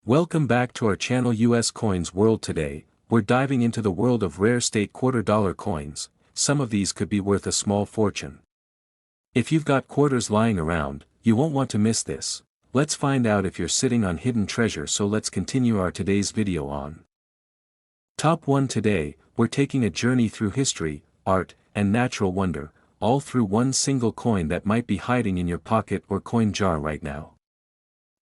Welcome back to our channel US Coins World. Today, we're diving into the world of rare state $quarter coins. Some of these could be worth a small fortune. If you've got quarters lying around, you won't want to miss this. Let's find out if you're sitting on hidden treasure. So let's continue our today's video on Top 1. Today, we're taking a journey through history, art, and natural wonder, all through one single coin that might be hiding in your pocket or coin jar right now.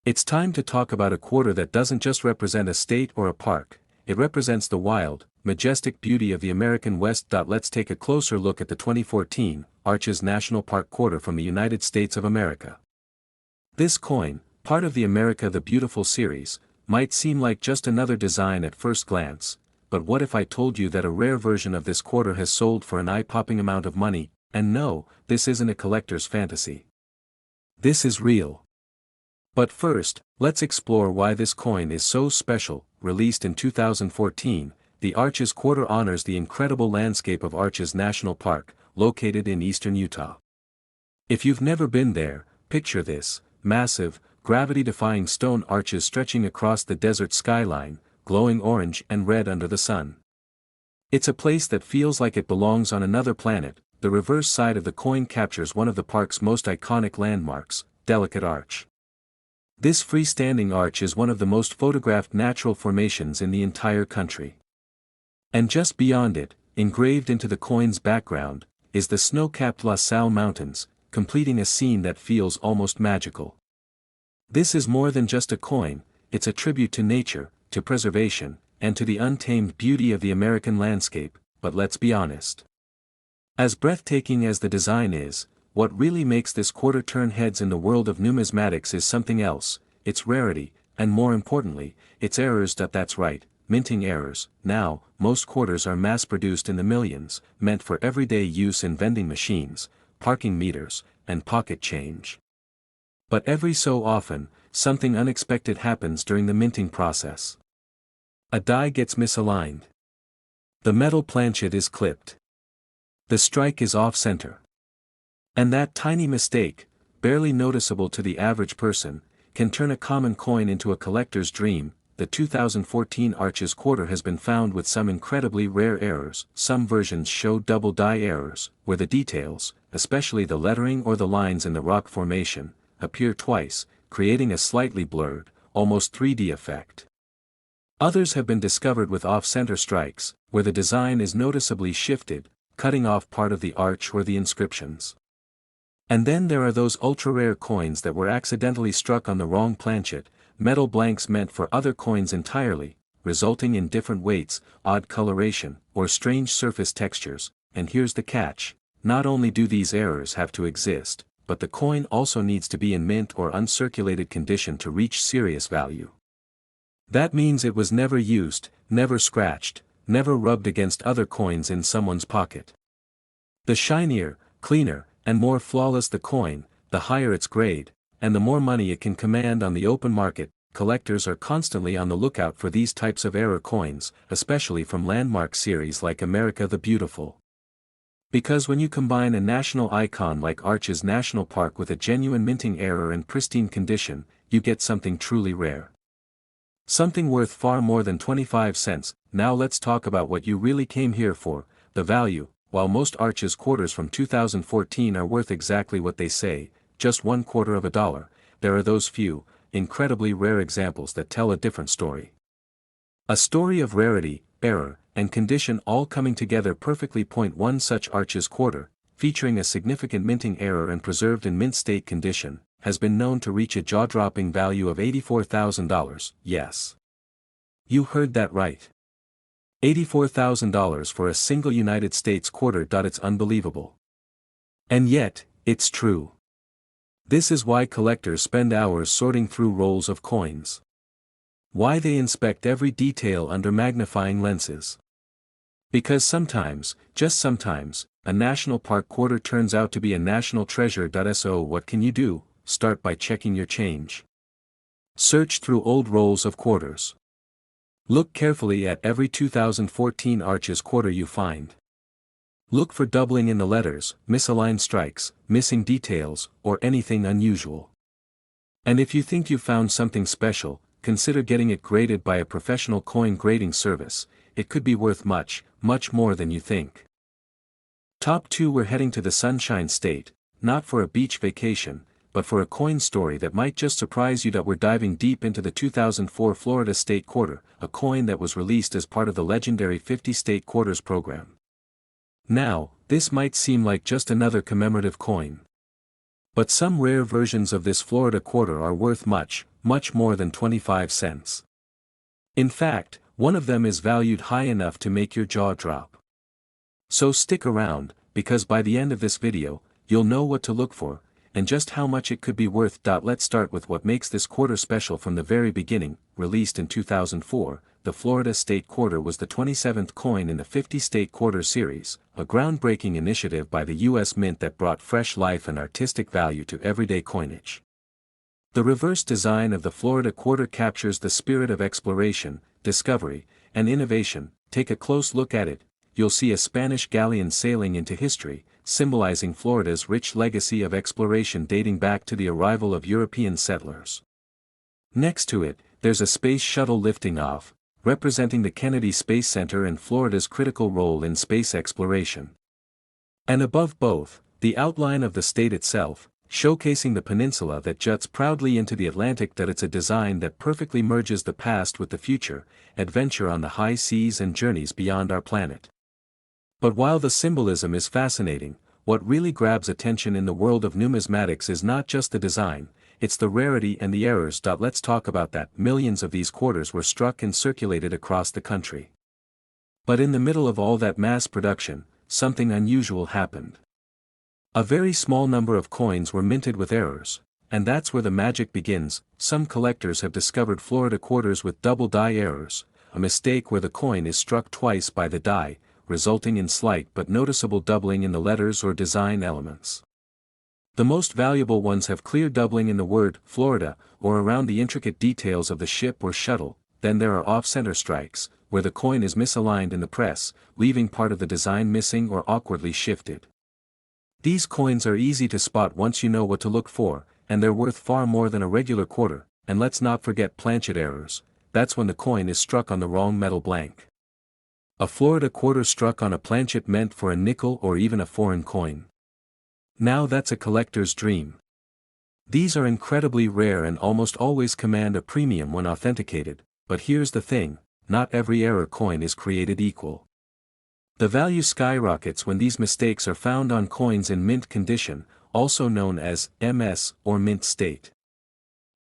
It's time to talk about a quarter that doesn't just represent a state or a park, it represents the wild, majestic beauty of the American West. Let's take a closer look at the 2014 Arches National Park quarter from the United States of America. This coin, part of the America the Beautiful series, might seem like just another design at first glance, but what if I told you that a rare version of this quarter has sold for an eye-popping amount of money? And no, this isn't a collector's fantasy. This is real. But first, let's explore why this coin is so special. Released in 2014, the Arches quarter honors the incredible landscape of Arches National Park, located in eastern Utah. If you've never been there, picture this: massive, gravity-defying stone arches stretching across the desert skyline, glowing orange and red under the sun. It's a place that feels like it belongs on another planet. The reverse side of the coin captures one of the park's most iconic landmarks, Delicate Arch. This freestanding arch is one of the most photographed natural formations in the entire country. And just beyond it, engraved into the coin's background, is the snow-capped La Salle Mountains, completing a scene that feels almost magical. This is more than just a coin, it's a tribute to nature, to preservation, and to the untamed beauty of the American landscape. But let's be honest. As breathtaking as the design is, what really makes this quarter turn heads in the world of numismatics is something else: its rarity, and more importantly, its errors. That's right, minting errors. Now, most quarters are mass-produced in the millions, meant for everyday use in vending machines, parking meters, and pocket change. But every so often, something unexpected happens during the minting process. A die gets misaligned. The metal planchet is clipped. The strike is off-center. And that tiny mistake, barely noticeable to the average person, can turn a common coin into a collector's dream. The 2014 Arches quarter has been found with some incredibly rare errors. Some versions show double die errors, where the details, especially the lettering or the lines in the rock formation, appear twice, creating a slightly blurred, almost 3D effect. Others have been discovered with off-center strikes, where the design is noticeably shifted, cutting off part of the arch or the inscriptions. And then there are those ultra-rare coins that were accidentally struck on the wrong planchet, metal blanks meant for other coins entirely, resulting in different weights, odd coloration, or strange surface textures. And here's the catch: not only do these errors have to exist, but the coin also needs to be in mint or uncirculated condition to reach serious value. That means it was never used, never scratched, never rubbed against other coins in someone's pocket. The shinier, cleaner, and more flawless the coin, the higher its grade, and the more money it can command on the open market. Collectors are constantly on the lookout for these types of error coins, especially from landmark series like America the Beautiful. Because when you combine a national icon like Arches National Park with a genuine minting error in pristine condition, you get something truly rare. Something worth far more than 25 cents. Now let's talk about what you really came here for: the value. While most Arches quarters from 2014 are worth exactly what they say, just $0.25, there are those few, incredibly rare examples that tell a different story. A story of rarity, error, and condition all coming together perfectly. One such Arches quarter, featuring a significant minting error and preserved in mint state condition, has been known to reach a jaw-dropping value of $84,000. Yes. You heard that right. $84,000 for a single United States quarter. It's unbelievable. And yet, it's true. This is why collectors spend hours sorting through rolls of coins. Why they inspect every detail under magnifying lenses. Because sometimes, just sometimes, a national park quarter turns out to be a national treasure. So what can you do? Start by checking your change. Search through old rolls of quarters. Look carefully at every 2014 Arches quarter you find. Look for doubling in the letters, misaligned strikes, missing details, or anything unusual. And if you think you found something special, consider getting it graded by a professional coin grading service. It could be worth much, much more than you think. Top 2. We're heading to the Sunshine State, not for a beach vacation, but for a coin story that might just surprise you. That we're diving deep into the 2004 Florida State Quarter, a coin that was released as part of the legendary 50 State Quarters program. Now, this might seem like just another commemorative coin. But some rare versions of this Florida quarter are worth much, much more than 25 cents. In fact, one of them is valued high enough to make your jaw drop. So stick around, because by the end of this video, you'll know what to look for, and just how much it could be worth. Let's start with what makes this quarter special from the very beginning. Released in 2004, the Florida State Quarter was the 27th coin in the 50 State Quarter series, a groundbreaking initiative by the U.S. Mint that brought fresh life and artistic value to everyday coinage. The reverse design of the Florida Quarter captures the spirit of exploration, discovery, and innovation. Take a close look at it. You'll see a Spanish galleon sailing into history, symbolizing Florida's rich legacy of exploration dating back to the arrival of European settlers. Next to it, there's a space shuttle lifting off, representing the Kennedy Space Center and Florida's critical role in space exploration. And above both, the outline of the state itself, showcasing the peninsula that juts proudly into the Atlantic. It's a design that perfectly merges the past with the future, adventure on the high seas and journeys beyond our planet. But while the symbolism is fascinating, what really grabs attention in the world of numismatics is not just the design, it's the rarity and the errors. Let's talk about that. Millions of these quarters were struck and circulated across the country. But in the middle of all that mass production, something unusual happened. A very small number of coins were minted with errors, and that's where the magic begins. Some collectors have discovered Florida quarters with double die errors, a mistake where the coin is struck twice by the die, resulting in slight but noticeable doubling in the letters or design elements. The most valuable ones have clear doubling in the word Florida, or around the intricate details of the ship or shuttle. Then there are off-center strikes, where the coin is misaligned in the press, leaving part of the design missing or awkwardly shifted. These coins are easy to spot once you know what to look for, and they're worth far more than a regular quarter. And let's not forget planchet errors. That's when the coin is struck on the wrong metal blank. A Florida quarter struck on a planchet meant for a nickel or even a foreign coin. Now that's a collector's dream. These are incredibly rare and almost always command a premium when authenticated, but here's the thing, not every error coin is created equal. The value skyrockets when these mistakes are found on coins in mint condition, also known as MS or mint state.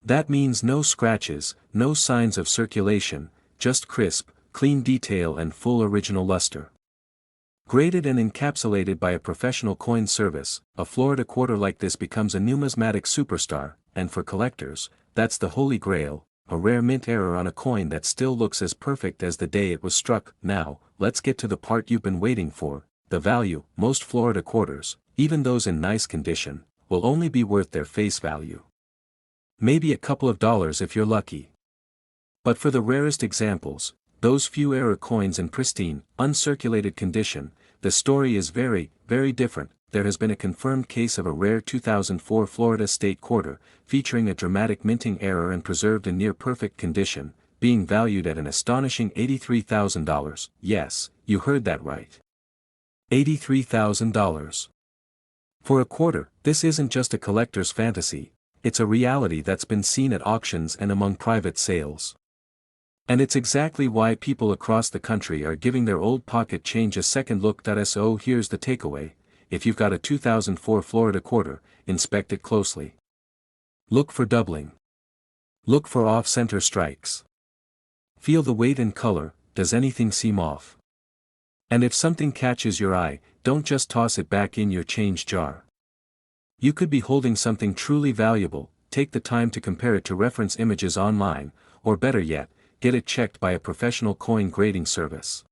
That means no scratches, no signs of circulation, just crisp, clean detail and full original luster. Graded and encapsulated by a professional coin service, a Florida quarter like this becomes a numismatic superstar, and for collectors, that's the holy grail, a rare mint error on a coin that still looks as perfect as the day it was struck. Now, let's get to the part you've been waiting for, the value. Most Florida quarters, even those in nice condition, will only be worth their face value. Maybe a couple of dollars if you're lucky. But for the rarest examples, those few error coins in pristine, uncirculated condition, the story is very, very different. There has been a confirmed case of a rare 2004 Florida State Quarter, featuring a dramatic minting error and preserved in near-perfect condition, being valued at an astonishing $83,000. Yes, you heard that right. $83,000. For a quarter, this isn't just a collector's fantasy, it's a reality that's been seen at auctions and among private sales. And it's exactly why people across the country are giving their old pocket change a second look. So here's the takeaway: if you've got a 2004 Florida quarter, inspect it closely. Look for doubling. Look for off-center strikes. Feel the weight and color. Does anything seem off? And if something catches your eye, don't just toss it back in your change jar. You could be holding something truly valuable. Take the time to compare it to reference images online, or better yet, get it checked by a professional coin grading service.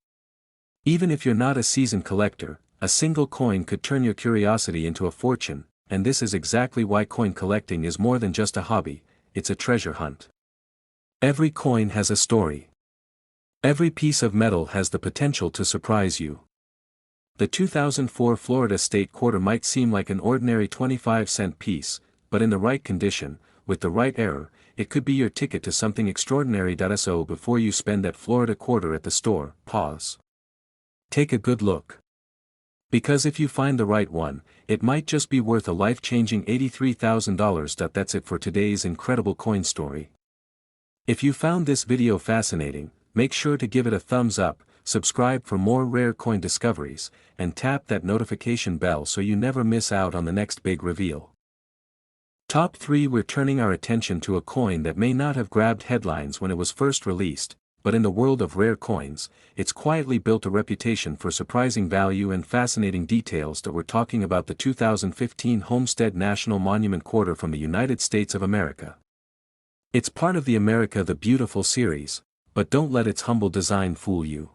Even if you're not a seasoned collector, a single coin could turn your curiosity into a fortune, and this is exactly why coin collecting is more than just a hobby, it's a treasure hunt. Every coin has a story. Every piece of metal has the potential to surprise you. The 2004 Florida State Quarter might seem like an ordinary 25-cent piece, but in the right condition, with the right error, it could be your ticket to something extraordinary. So before you spend that Florida quarter at the store, pause. Take a good look. Because if you find the right one, it might just be worth a life-changing $83,000. That's it for today's incredible coin story. If you found this video fascinating, make sure to give it a thumbs up, subscribe for more rare coin discoveries, and tap that notification bell so you never miss out on the next big reveal. Top 3. We're turning our attention to a coin that may not have grabbed headlines when it was first released, but in the world of rare coins, it's quietly built a reputation for surprising value and fascinating details. That we're talking about the 2015 Homestead National Monument Quarter from the United States of America. It's part of the America the Beautiful series, but don't let its humble design fool you.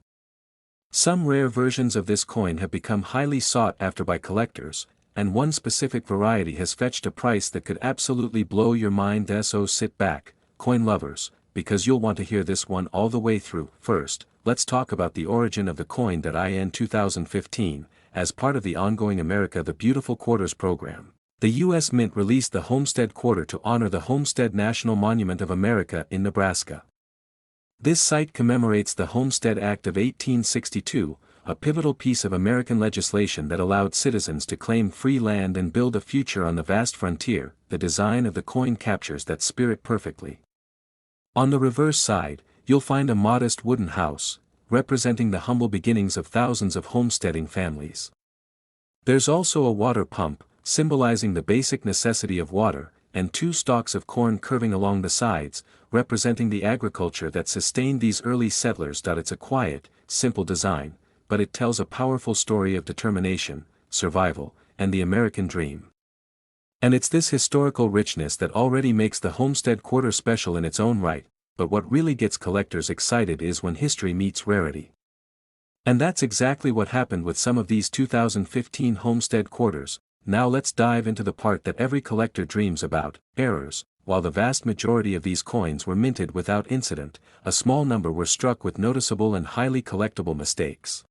Some rare versions of this coin have become highly sought after by collectors, and one specific variety has fetched a price that could absolutely blow your mind. So sit back, coin lovers, because you'll want to hear this one all the way through. First, let's talk about the origin of the coin. In 2015, as part of the ongoing America the Beautiful Quarters program, the U.S. Mint released the Homestead Quarter to honor the Homestead National Monument of America in Nebraska. This site commemorates the Homestead Act of 1862, a pivotal piece of American legislation that allowed citizens to claim free land and build a future on the vast frontier. The design of the coin captures that spirit perfectly. On the reverse side, you'll find a modest wooden house, representing the humble beginnings of thousands of homesteading families. There's also a water pump, symbolizing the basic necessity of water, and 2 stalks of corn curving along the sides, representing the agriculture that sustained these early settlers. It's a quiet, simple design, but it tells a powerful story of determination, survival, and the American dream. And it's this historical richness that already makes the Homestead Quarter special in its own right, but what really gets collectors excited is when history meets rarity. And that's exactly what happened with some of these 2015 Homestead Quarters. Now let's dive into the part that every collector dreams about: errors. While the vast majority of these coins were minted without incident, a small number were struck with noticeable and highly collectible mistakes.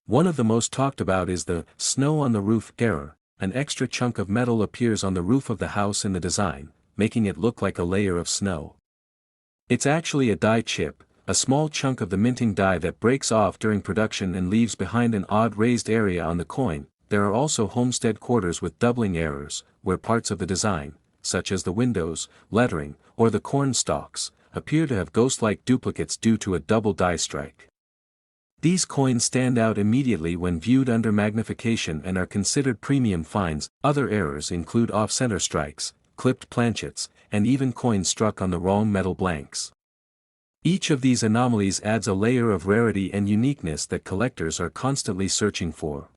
One of the most talked about is the snow on the roof error. An extra chunk of metal appears on the roof of the house in the design, making it look like a layer of snow. It's actually a die chip, a small chunk of the minting die that breaks off during production and leaves behind an odd raised area on the coin. There are also Homestead Quarters with doubling errors, where parts of the design, such as the windows, lettering, or the corn stalks, appear to have ghost-like duplicates due to a double die strike. These coins stand out immediately when viewed under magnification and are considered premium finds. Other errors include off-center strikes, clipped planchets, and even coins struck on the wrong metal blanks. Each of these anomalies adds a layer of rarity and uniqueness that collectors are constantly searching for.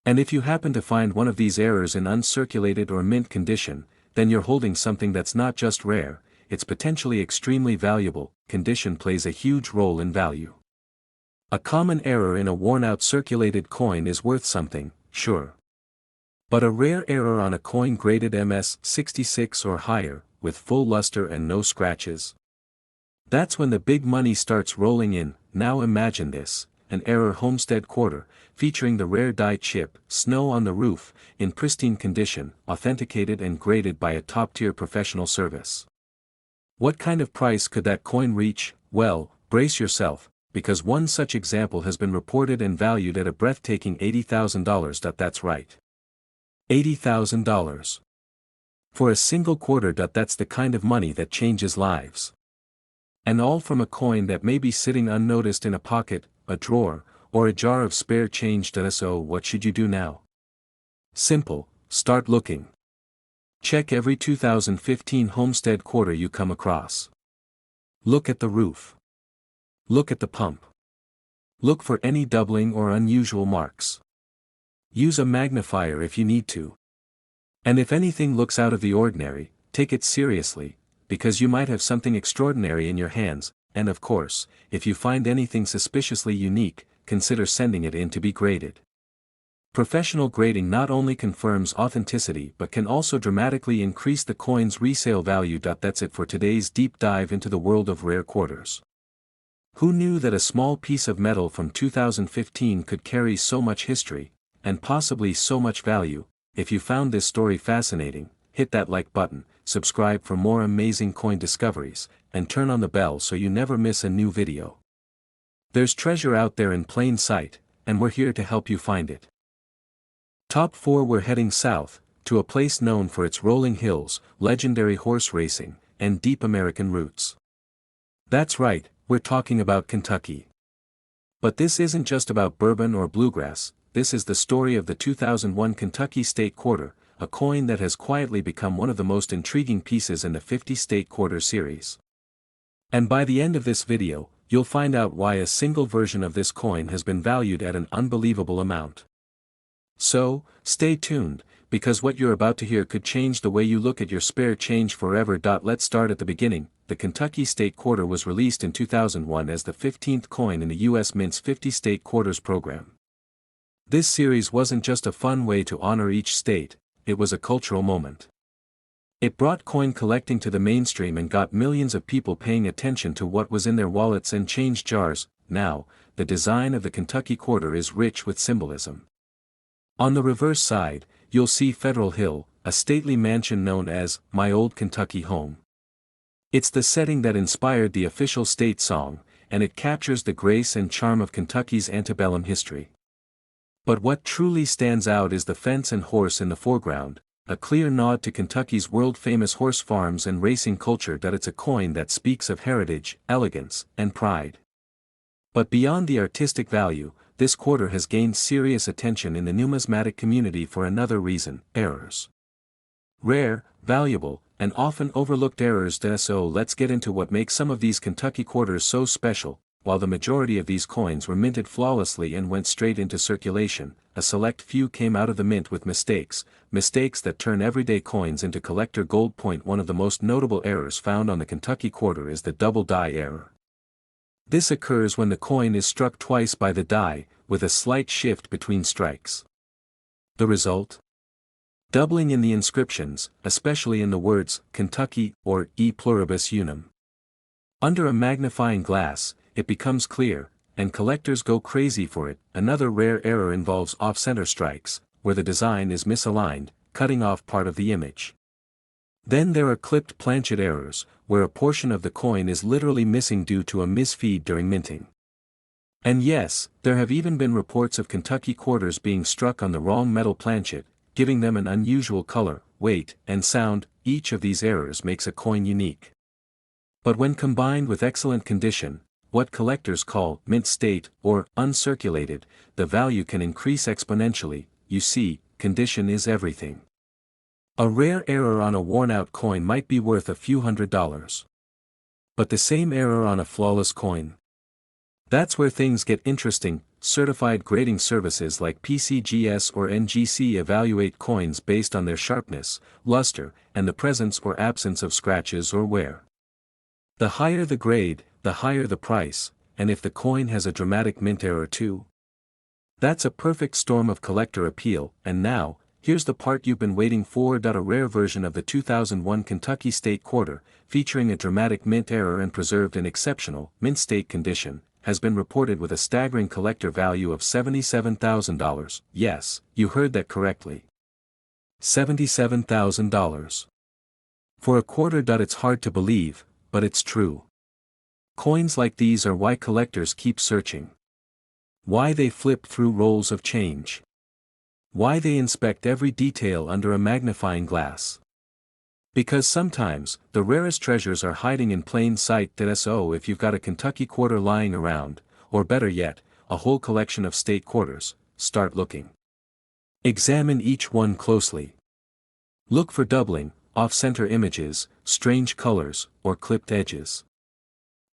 And if you happen to find one of these errors in uncirculated or mint condition, then you're holding something that's not just rare, it's potentially extremely valuable. Condition plays a huge role in value. A common error in a worn-out circulated coin is worth something, sure. But a rare error on a coin graded MS66 or higher, with full luster and no scratches? That's when the big money starts rolling in. Now imagine this: an error Homestead Quarter, featuring the rare die chip, snow on the roof, in pristine condition, authenticated and graded by a top-tier professional service. What kind of price could that coin reach? Well, brace yourself, because one such example has been reported and valued at a breathtaking $80,000. That's right. $80,000. For a single quarter. That's the kind of money that changes lives. And all from a coin that may be sitting unnoticed in a pocket, a drawer, or a jar of spare change. So what should you do now? Simple: start looking. Check every 2015 Homestead Quarter you come across. Look at the roof. Look at the pump. Look for any doubling or unusual marks. Use a magnifier if you need to. And if anything looks out of the ordinary, take it seriously, because you might have something extraordinary in your hands. And of course, if you find anything suspiciously unique, consider sending it in to be graded. Professional grading not only confirms authenticity but can also dramatically increase the coin's resale value. That's it for today's deep dive into the world of rare quarters. Who knew that a small piece of metal from 2015 could carry so much history, and possibly so much value? If you found this story fascinating, hit that like button, subscribe for more amazing coin discoveries, and turn on the bell so you never miss a new video. There's treasure out there in plain sight, and we're here to help you find it. Top 4. We're heading south, to a place known for its rolling hills, legendary horse racing, and deep American roots. That's right, we're talking about Kentucky. But this isn't just about bourbon or bluegrass, this is the story of the 2001 Kentucky State Quarter, a coin that has quietly become one of the most intriguing pieces in the 50 State Quarter series. And by the end of this video, you'll find out why a single version of this coin has been valued at an unbelievable amount. So, stay tuned, because what you're about to hear could change the way you look at your spare change forever. Let's start at the beginning. The Kentucky State Quarter was released in 2001 as the 15th coin in the U.S. Mint's 50 State Quarters program. This series wasn't just a fun way to honor each state, it was a cultural moment. It brought coin collecting to the mainstream and got millions of people paying attention to what was in their wallets and change jars. Now, the design of the Kentucky Quarter is rich with symbolism. On the reverse side, you'll see Federal Hill, a stately mansion known as My Old Kentucky Home. It's the setting that inspired the official state song, and it captures the grace and charm of Kentucky's antebellum history. But what truly stands out is the fence and horse in the foreground, a clear nod to Kentucky's world-famous horse farms and racing culture. It's a coin that speaks of heritage, elegance, and pride. But beyond the artistic value, this quarter has gained serious attention in the numismatic community for another reason: errors. Rare, valuable, and often overlooked errors. So let's get into what makes some of these Kentucky quarters so special. While the majority of these coins were minted flawlessly and went straight into circulation, a select few came out of the mint with mistakes that turn everyday coins into collector gold. One of the most notable errors found on the Kentucky quarter is the double die error. This occurs when the coin is struck twice by the die, with a slight shift between strikes. The result? Doubling in the inscriptions, especially in the words Kentucky or E pluribus unum. Under a magnifying glass, it becomes clear, and collectors go crazy for it. Another rare error involves off-center strikes, where the design is misaligned, cutting off part of the image. Then there are clipped planchet errors, where a portion of the coin is literally missing due to a misfeed during minting. And yes, there have even been reports of Kentucky quarters being struck on the wrong metal planchet, giving them an unusual color, weight, and sound. Each of these errors makes a coin unique. But when combined with excellent condition, what collectors call mint state or uncirculated, the value can increase exponentially. You see, condition is everything. A rare error on a worn-out coin might be worth a few $100s. But the same error on a flawless coin? That's where things get interesting. Certified grading services like PCGS or NGC evaluate coins based on their sharpness, luster, and the presence or absence of scratches or wear. The higher the grade, the higher the price, and if the coin has a dramatic mint error too. That's a perfect storm of collector appeal. And now, here's the part you've been waiting for. A rare version of the 2001 Kentucky State Quarter, featuring a dramatic mint error and preserved in exceptional, mint state condition, has been reported with a staggering collector value of $77,000. Yes, you heard that correctly. $77,000. For a quarter. It's hard to believe, but it's true. Coins like these are why collectors keep searching. Why they flip through rolls of change. Why they inspect every detail under a magnifying glass. Because sometimes, the rarest treasures are hiding in plain sight. So if you've got a Kentucky quarter lying around, or better yet, a whole collection of state quarters, start looking. Examine each one closely. Look for doubling, off-center images, strange colors, or clipped edges.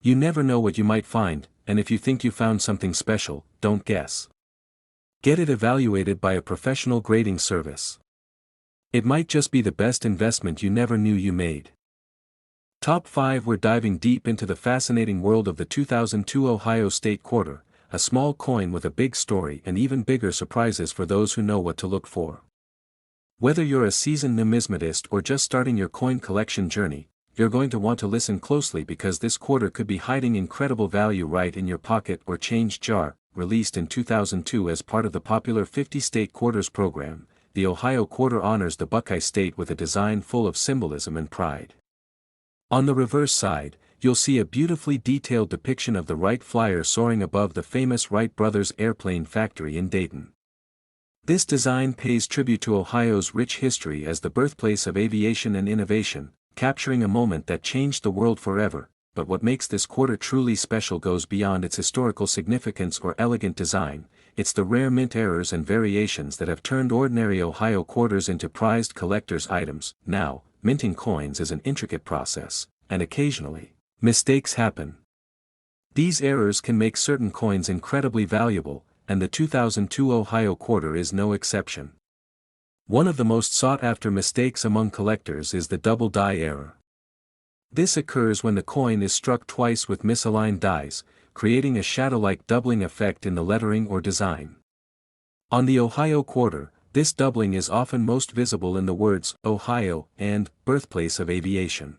You never know what you might find, and if you think you found something special, don't guess. Get it evaluated by a professional grading service. It might just be the best investment you never knew you made. Top 5. We're diving deep into the fascinating world of the 2002 Ohio State Quarter, a small coin with a big story and even bigger surprises for those who know what to look for. Whether you're a seasoned numismatist or just starting your coin collection journey, you're going to want to listen closely because this quarter could be hiding incredible value right in your pocket or change jar. Released in 2002 as part of the popular 50 State Quarters program, the Ohio quarter honors the Buckeye State with a design full of symbolism and pride. On the reverse side, you'll see a beautifully detailed depiction of the Wright Flyer soaring above the famous Wright Brothers airplane factory in Dayton. This design pays tribute to Ohio's rich history as the birthplace of aviation and innovation, capturing a moment that changed the world forever. But what makes this quarter truly special goes beyond its historical significance or elegant design. It's the rare mint errors and variations that have turned ordinary Ohio quarters into prized collector's items. Now, minting coins is an intricate process, and occasionally, mistakes happen. These errors can make certain coins incredibly valuable, and the 2002 Ohio quarter is no exception. One of the most sought-after mistakes among collectors is the double die error. This occurs when the coin is struck twice with misaligned dies, creating a shadow-like doubling effect in the lettering or design. On the Ohio quarter, this doubling is often most visible in the words Ohio and birthplace of aviation.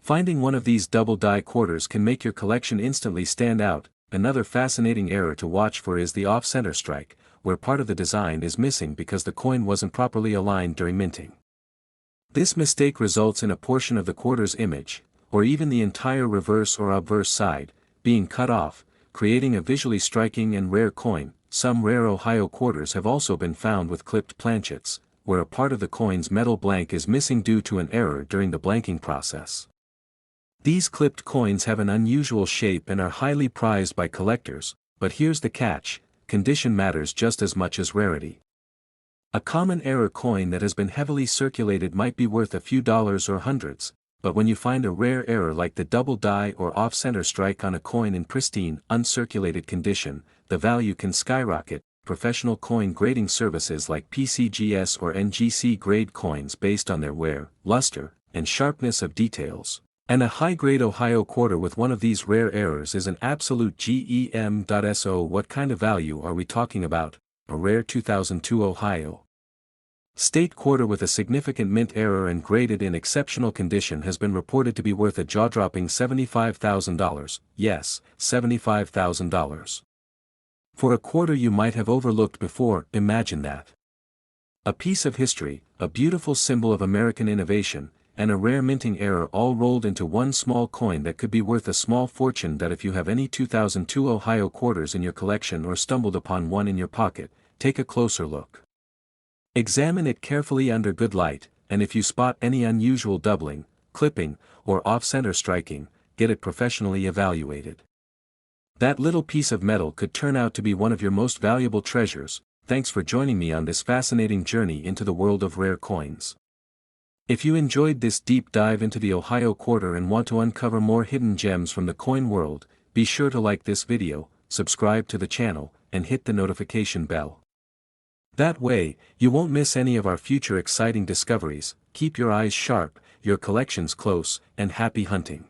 Finding one of these double die quarters can make your collection instantly stand out. Another fascinating error to watch for is the off-center strike, where part of the design is missing because the coin wasn't properly aligned during minting. This mistake results in a portion of the quarter's image, or even the entire reverse or obverse side, being cut off, creating a visually striking and rare coin. Some rare Ohio quarters have also been found with clipped planchets, where a part of the coin's metal blank is missing due to an error during the blanking process. These clipped coins have an unusual shape and are highly prized by collectors, but here's the catch: condition matters just as much as rarity. A common error coin that has been heavily circulated might be worth a few dollars or hundreds, but when you find a rare error like the double die or off-center strike on a coin in pristine, uncirculated condition, the value can skyrocket. Professional coin grading services like PCGS or NGC grade coins based on their wear, luster, and sharpness of details. And a high-grade Ohio quarter with one of these rare errors is an absolute gem.so. What kind of value are we talking about? A rare 2002 Ohio State quarter with a significant mint error and graded in exceptional condition has been reported to be worth a jaw-dropping $75,000. Yes, $75,000. For a quarter you might have overlooked before. Imagine that. A piece of history, a beautiful symbol of American innovation, and a rare minting error all rolled into one small coin that could be worth a small fortune. That if you have any 2002 Ohio quarters in your collection or stumbled upon one in your pocket, take a closer look. Examine it carefully under good light, and if you spot any unusual doubling, clipping, or off-center striking, get it professionally evaluated. That little piece of metal could turn out to be one of your most valuable treasures. Thanks for joining me on this fascinating journey into the world of rare coins. If you enjoyed this deep dive into the Ohio quarter and want to uncover more hidden gems from the coin world, be sure to like this video, subscribe to the channel, and hit the notification bell. That way, you won't miss any of our future exciting discoveries. Keep your eyes sharp, your collections close, and happy hunting.